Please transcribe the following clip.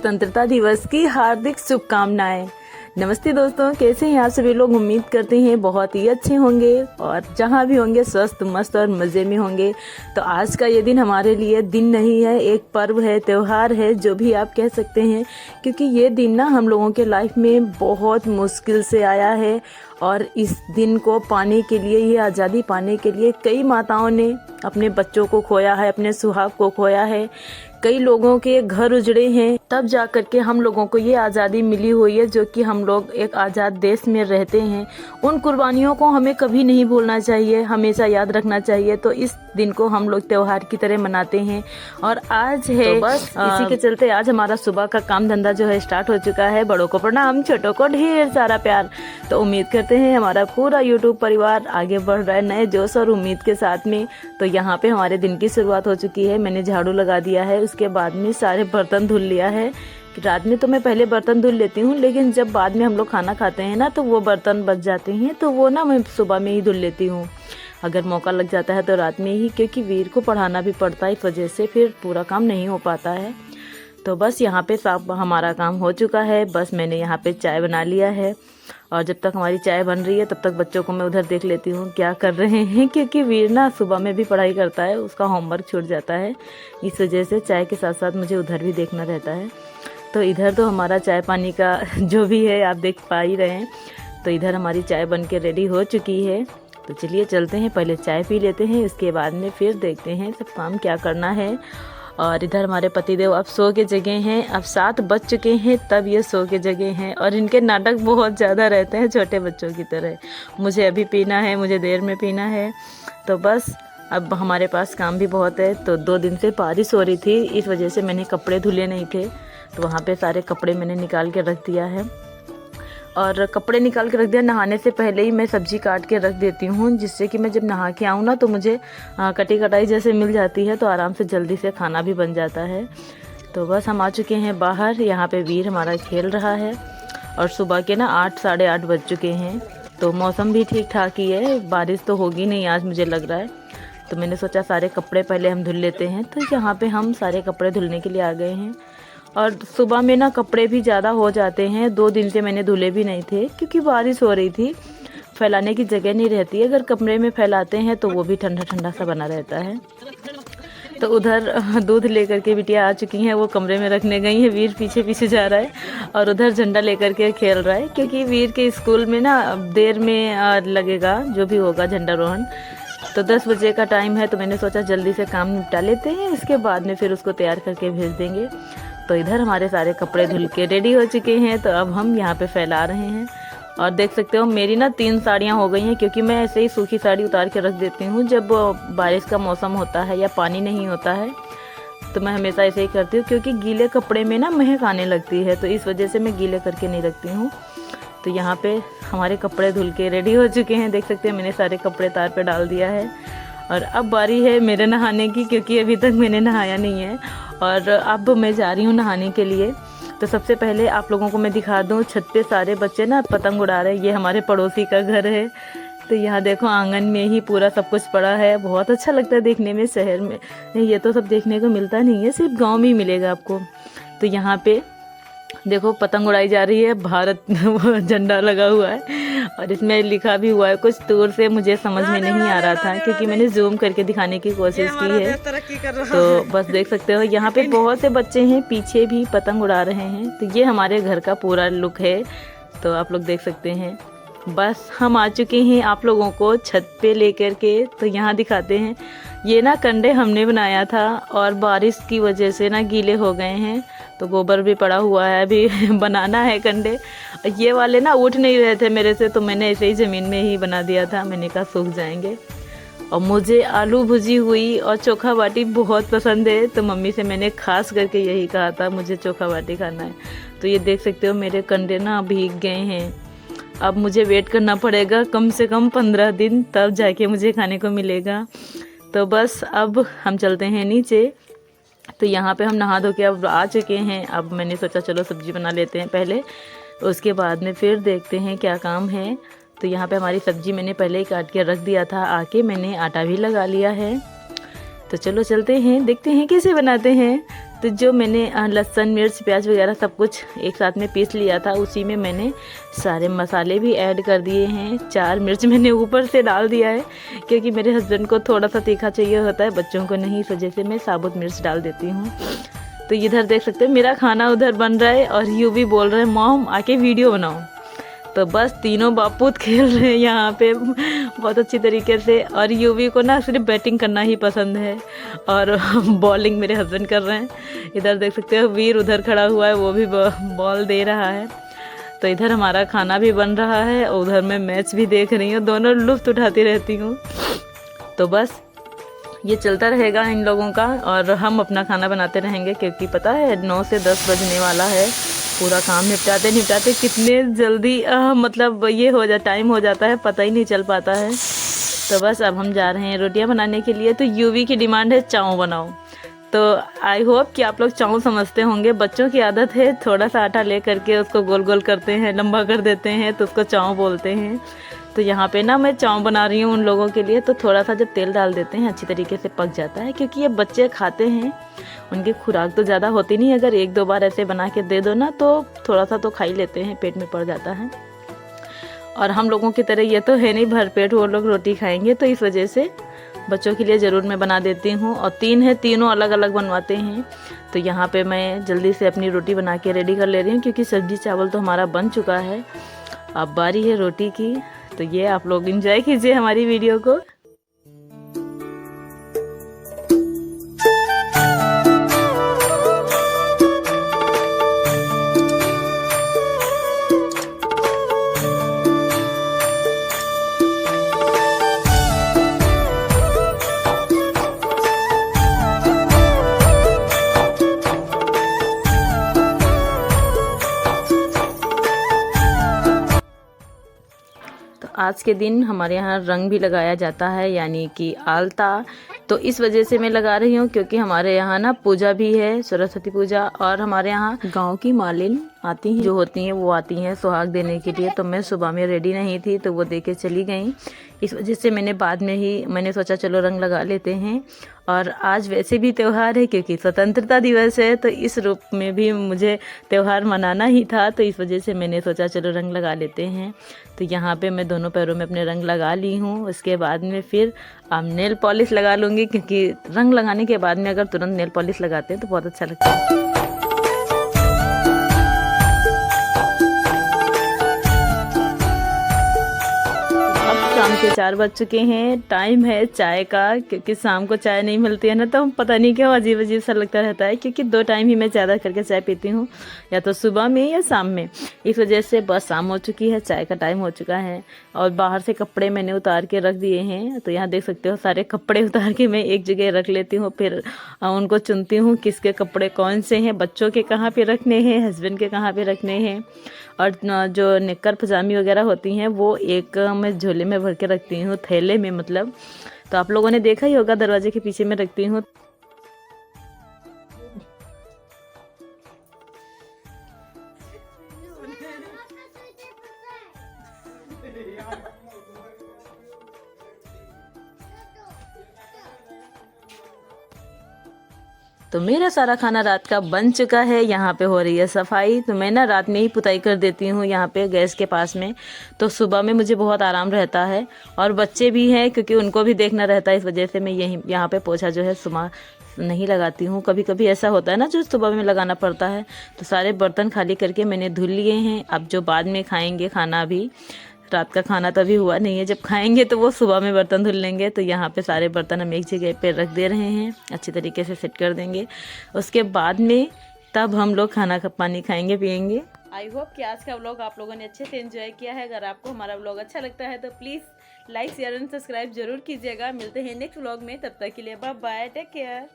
स्वतंत्रता दिवस की हार्दिक शुभकामनाएं। नमस्ते दोस्तों, कैसे हैं आप सभी लोग। उम्मीद करते हैं बहुत ही अच्छे होंगे और जहां भी होंगे स्वस्थ मस्त और मज़े में होंगे। तो आज का ये दिन हमारे लिए दिन नहीं है, एक पर्व है, त्यौहार है, जो भी आप कह सकते हैं। क्योंकि ये दिन ना हम लोगों के लाइफ में बहुत मुश्किल से आया है और इस दिन को पाने के लिए, ये आज़ादी पाने के लिए कई माताओं ने अपने बच्चों को खोया है, अपने सुहाग को खोया है, कई लोगों के घर उजड़े हैं, तब जा कर के हम लोगों को ये आज़ादी मिली हुई है, जो कि हम लोग एक आज़ाद देश में रहते हैं। उन कुर्बानियों को हमें कभी नहीं भूलना चाहिए, हमेशा याद रखना चाहिए। तो इस दिन को हम लोग त्यौहार की तरह मनाते हैं और आज है तो बस इसी के चलते आज हमारा सुबह का काम धंधा जो है स्टार्ट हो चुका है। बड़ों को प्रणाम, छोटों को ढेर सारा प्यार। तो उम्मीद करते हैं हमारा पूरा यूट्यूब परिवार आगे बढ़ रहा है नए जोश और उम्मीद के साथ में। तो यहाँ पे हमारे दिन की शुरुआत हो चुकी है। मैंने झाड़ू लगा दिया है, उसके बाद में सारे बर्तन धुल लिया है। रात में तो मैं पहले बर्तन धुल लेती हूँ, लेकिन जब बाद में हम लोग खाना खाते हैं ना, तो वो बर्तन बच जाते हैं, तो वो ना मैं सुबह में ही धुल लेती हूँ। अगर मौका लग जाता है तो रात में ही, क्योंकि वीर को पढ़ाना भी पड़ता है, इस वजह से फिर पूरा काम नहीं हो पाता है। तो बस यहाँ पे सब हमारा काम हो चुका है। बस मैंने यहाँ पे चाय बना लिया है और जब तक हमारी चाय बन रही है तब तक बच्चों को मैं उधर देख लेती हूँ क्या कर रहे हैं, क्योंकि वीर ना सुबह में भी पढ़ाई करता है, उसका होमवर्क छूट जाता है। इस वजह से चाय के साथ साथ मुझे उधर भी देखना रहता है। तो इधर तो हमारा चाय पानी का जो भी है आप देख पा ही रहे हैं। तो इधर हमारी चाय बन के रेडी हो चुकी है। तो चलिए चलते हैं, पहले चाय पी लेते हैं, इसके बाद में फिर देखते हैं सब काम क्या करना है। और इधर हमारे पतिदेव अब सो के जगह हैं। अब 7 बज चुके हैं तब ये सो के जगह हैं और इनके नाटक बहुत ज़्यादा रहते हैं छोटे बच्चों की तरह। मुझे अभी पीना है, मुझे देर में पीना है। तो बस अब हमारे पास काम भी बहुत है। तो 2 दिन से बारिश हो रही थी, इस वजह से मैंने कपड़े धुले नहीं थे, तो वहाँ पे सारे कपड़े मैंने निकाल के रख दिया है। और कपड़े निकाल के रख दिया, नहाने से पहले ही मैं सब्ज़ी काट के रख देती हूँ, जिससे कि मैं जब नहा के आऊँ ना तो मुझे कटी कटाई जैसे मिल जाती है, तो आराम से जल्दी से खाना भी बन जाता है। तो बस हम आ चुके हैं बाहर। यहाँ पे वीर हमारा खेल रहा है और सुबह के ना 8 साढ़े 8 बज चुके हैं। तो मौसम भी ठीक ठाक ही है, बारिश तो होगी नहीं आज मुझे लग रहा है। तो मैंने सोचा सारे कपड़े पहले हम धुल लेते हैं। तो यहाँ पर हम सारे कपड़े धुलने के लिए आ गए हैं। और सुबह में ना कपड़े भी ज़्यादा हो जाते हैं, 2 दिन से मैंने धुले भी नहीं थे क्योंकि बारिश हो रही थी, फैलाने की जगह नहीं रहती। अगर कमरे में फैलाते हैं तो वो भी ठंडा ठंडा सा बना रहता है। तो उधर दूध लेकर के बिटिया आ चुकी हैं, वो कमरे में रखने गई है। वीर पीछे पीछे जा रहा है और उधर झंडा लेकर के खेल रहा है, क्योंकि वीर के स्कूल में ना देर में लगेगा जो भी होगा झंडारोहण। तो 10 बजे का टाइम है, तो मैंने सोचा जल्दी से काम निपटा लेते हैं, इसके बाद में फिर उसको तैयार करके भेज देंगे। तो इधर हमारे सारे कपड़े धुल के रेडी हो चुके हैं। तो अब हम यहाँ पे फैला रहे हैं और देख सकते हो मेरी ना 3 साड़ियाँ हो गई हैं, क्योंकि मैं ऐसे ही सूखी साड़ी उतार के रख देती हूँ जब बारिश का मौसम होता है या पानी नहीं होता है। तो मैं हमेशा ऐसे ही करती हूँ, क्योंकि गीले कपड़े में ना महक आने लगती है, तो इस वजह से मैं गीले करके नहीं रखती हूँ। तो यहाँ पे हमारे कपड़े धुल के रेडी हो चुके हैं। देख सकते हैं मैंने सारे कपड़े तार पे डाल दिया है और अब बारी है मेरे नहाने की, क्योंकि अभी तक मैंने नहाया नहीं है और अब मैं जा रही हूँ नहाने के लिए। तो सबसे पहले आप लोगों को मैं दिखा दूँ, छत पे सारे बच्चे ना पतंग उड़ा रहे हैं। ये हमारे पड़ोसी का घर है। तो यहाँ देखो आंगन में ही पूरा सब कुछ पड़ा है, बहुत अच्छा लगता है देखने में। शहर में ये तो सब देखने को मिलता नहीं है, सिर्फ गाँव में ही मिलेगा आपको। तो यहाँ पे देखो पतंग उड़ाई जा रही है, भारत झंडा लगा हुआ है और इसमें लिखा भी हुआ है कुछ दूर से, मुझे समझ में नहीं आ रहा था क्योंकि मैंने जूम करके दिखाने की कोशिश की है। तो बस देख सकते हो यहाँ पे बहुत से बच्चे हैं, पीछे भी पतंग उड़ा रहे हैं। तो ये हमारे घर का पूरा लुक है, तो आप लोग देख सकते हैं। बस हम आ चुके हैं आप लोगों को छत पे लेकर के, तो यहाँ दिखाते हैं। ये ना कंडे हमने बनाया था और बारिश की वजह से ना गीले हो गए हैं, तो गोबर भी पड़ा हुआ है, अभी बनाना है कंडे। ये वाले ना उठ नहीं रहे थे मेरे से, तो मैंने ऐसे ही ज़मीन में ही बना दिया था, मैंने कहा सूख जाएंगे। और मुझे आलू भुजी हुई और चोखा बाटी बहुत पसंद है, तो मम्मी से मैंने खास करके यही कहा था मुझे चोखा बाटी खाना है। तो ये देख सकते हो मेरे कंडे ना भीग गए हैं। अब मुझे वेट करना पड़ेगा कम से कम 15 दिन, तब जाके मुझे खाने को मिलेगा। तो बस अब हम चलते हैं नीचे। तो यहाँ पे हम नहा धो के अब आ चुके हैं। अब मैंने सोचा चलो सब्ज़ी बना लेते हैं पहले, उसके बाद में फिर देखते हैं क्या काम है। तो यहाँ पे हमारी सब्ज़ी मैंने पहले ही काट के रख दिया था। आके मैंने आटा भी लगा लिया है। तो चलो चलते हैं, देखते हैं कैसे बनाते हैं। तो जो मैंने लहसुन मिर्च प्याज वगैरह सब कुछ एक साथ में पीस लिया था, उसी में मैंने सारे मसाले भी ऐड कर दिए हैं। 4 मिर्च मैंने ऊपर से डाल दिया है क्योंकि मेरे हस्बैंड को थोड़ा सा तीखा चाहिए होता है, बच्चों को नहीं, इस वजह से मैं साबुत मिर्च डाल देती हूँ। तो इधर देख सकते हैं मेरा खाना उधर बन रहा है और यू भी बोल रहे हैं मॉम आके वीडियो बनाओ। तो बस तीनों बापूत खेल रहे हैं यहाँ पे बहुत अच्छी तरीके से। और यूवी को ना सिर्फ बैटिंग करना ही पसंद है और बॉलिंग मेरे हस्बैंड कर रहे हैं। इधर देख सकते हो वीर उधर खड़ा हुआ है, वो भी बॉल दे रहा है। तो इधर हमारा खाना भी बन रहा है और उधर मैं मैच भी देख रही हूँ, दोनों लुत्फ उठाती रहती हूँ। तो बस ये चलता रहेगा इन लोगों का और हम अपना खाना बनाते रहेंगे क्योंकि पता है 9 से 10 बजने वाला है। पूरा काम निपटाते निपटाते कितने जल्दी मतलब ये हो जा टाइम हो जाता है, पता ही नहीं चल पाता है। तो बस अब हम जा रहे हैं रोटियां बनाने के लिए। तो यूवी की डिमांड है चाव बनाओ। तो आई होप कि आप लोग चाव समझते होंगे। बच्चों की आदत है थोड़ा सा आटा ले करके उसको गोल गोल करते हैं, लंबा कर देते हैं, तो उसको चाव बोलते हैं। तो यहाँ पे ना मैं चाव बना रही हूँ उन लोगों के लिए। तो थोड़ा सा जब तेल डाल देते हैं अच्छी तरीके से पक जाता है, क्योंकि ये बच्चे खाते हैं, उनकी खुराक तो ज़्यादा होती नहीं। अगर 1-2 बार ऐसे बना के दे दो ना तो थोड़ा सा तो खा ही लेते हैं, पेट में पड़ जाता है। और हम लोगों की तरह ये तो है नहीं भरपेट वो लोग रोटी खाएंगे, तो इस वजह से बच्चों के लिए ज़रूर मैं बना देती हूँ। और 3 है, तीनों अलग अलग बनवाते हैं। तो यहाँ पे मैं जल्दी से अपनी रोटी बना के रेडी कर ले रही हूँ क्योंकि सब्जी चावल तो हमारा बन चुका है, अब बारी है रोटी की। तो ये आप लोग एंजॉय कीजिए हमारी वीडियो को। आज के दिन हमारे यहाँ रंग भी लगाया जाता है, यानी कि आलता। तो इस वजह से मैं लगा रही हूँ क्योंकि हमारे यहाँ ना पूजा भी है, सरस्वती पूजा। और हमारे यहाँ गांव की मालिन आती हैं, जो होती हैं वो आती हैं सुहाग देने के लिए। तो मैं सुबह में रेडी नहीं थी तो वो दे के चली गई, इस वजह से मैंने बाद में ही मैंने सोचा चलो रंग लगा लेते हैं। और आज वैसे भी त्यौहार है क्योंकि स्वतंत्रता दिवस है, तो इस रूप में भी मुझे त्यौहार मनाना ही था, तो इस वजह से मैंने सोचा चलो रंग लगा लेते हैं। तो यहाँ पे मैं दोनों पैरों में अपने रंग लगा ली हूँ। उसके बाद में फिर नेल पॉलिश लगा लूँगी क्योंकि रंग लगाने के बाद में अगर तुरंत नेल पॉलिश लगाते हैं तो बहुत अच्छा लगता है। शाम के 4 बज चुके हैं, टाइम है चाय का, क्योंकि शाम को चाय नहीं मिलती है ना तो हम पता नहीं क्यों अजीब अजीब सा लगता रहता है, क्योंकि 2 टाइम ही मैं ज़्यादा करके चाय पीती हूँ, या तो सुबह में या शाम में। इस वजह से बस शाम हो चुकी है, चाय का टाइम हो चुका है। और बाहर से कपड़े मैंने उतार के रख दिए हैं, तो यहाँ देख सकते हो सारे कपड़े उतार के मैं एक जगह रख लेती हूँ। फिर उनको चुनती हूँ किसके कपड़े कौन से हैं, बच्चों के कहाँ पे रखने हैं, हस्बैंड के कहाँ पे रखने हैं। और जो निक्कर पजामी वगैरह होती हैं वो एक मैं झोले में भर के रखती हूँ, थैले में मतलब। तो आप लोगों ने देखा ही होगा, दरवाजे के पीछे में रखती हूँ। तो मेरा सारा खाना रात का बन चुका है, यहाँ पे हो रही है सफाई। तो मैं ना रात में ही पुताई कर देती हूँ यहाँ पे गैस के पास में, तो सुबह में मुझे बहुत आराम रहता है। और बच्चे भी हैं क्योंकि उनको भी देखना रहता है, इस वजह से मैं यहीं यहाँ पे पोछा जो है सुबह नहीं लगाती हूँ। कभी कभी ऐसा होता है ना जो सुबह में लगाना पड़ता है। तो सारे बर्तन खाली करके मैंने धुल लिए हैं। अब जो बाद में खाएंगे खाना, भी रात का खाना तो अभी हुआ नहीं है, जब खाएंगे तो वो सुबह में बर्तन धुल लेंगे। तो यहाँ पे सारे बर्तन हम एक जगह पे रख दे रहे हैं, अच्छी तरीके से सेट कर देंगे। उसके बाद में तब हम लोग खाना पानी खाएंगे पिएंगे। आई होप कि आज का व्लॉग आप लोगों ने अच्छे से एंजॉय किया है। अगर आपको हमारा व्लॉग अच्छा लगता है तो please like share and subscribe जरूर कीजिएगा। मिलते हैं नेक्स्ट व्लॉग में, तब तक के लिए बाय बाय, टेक केयर।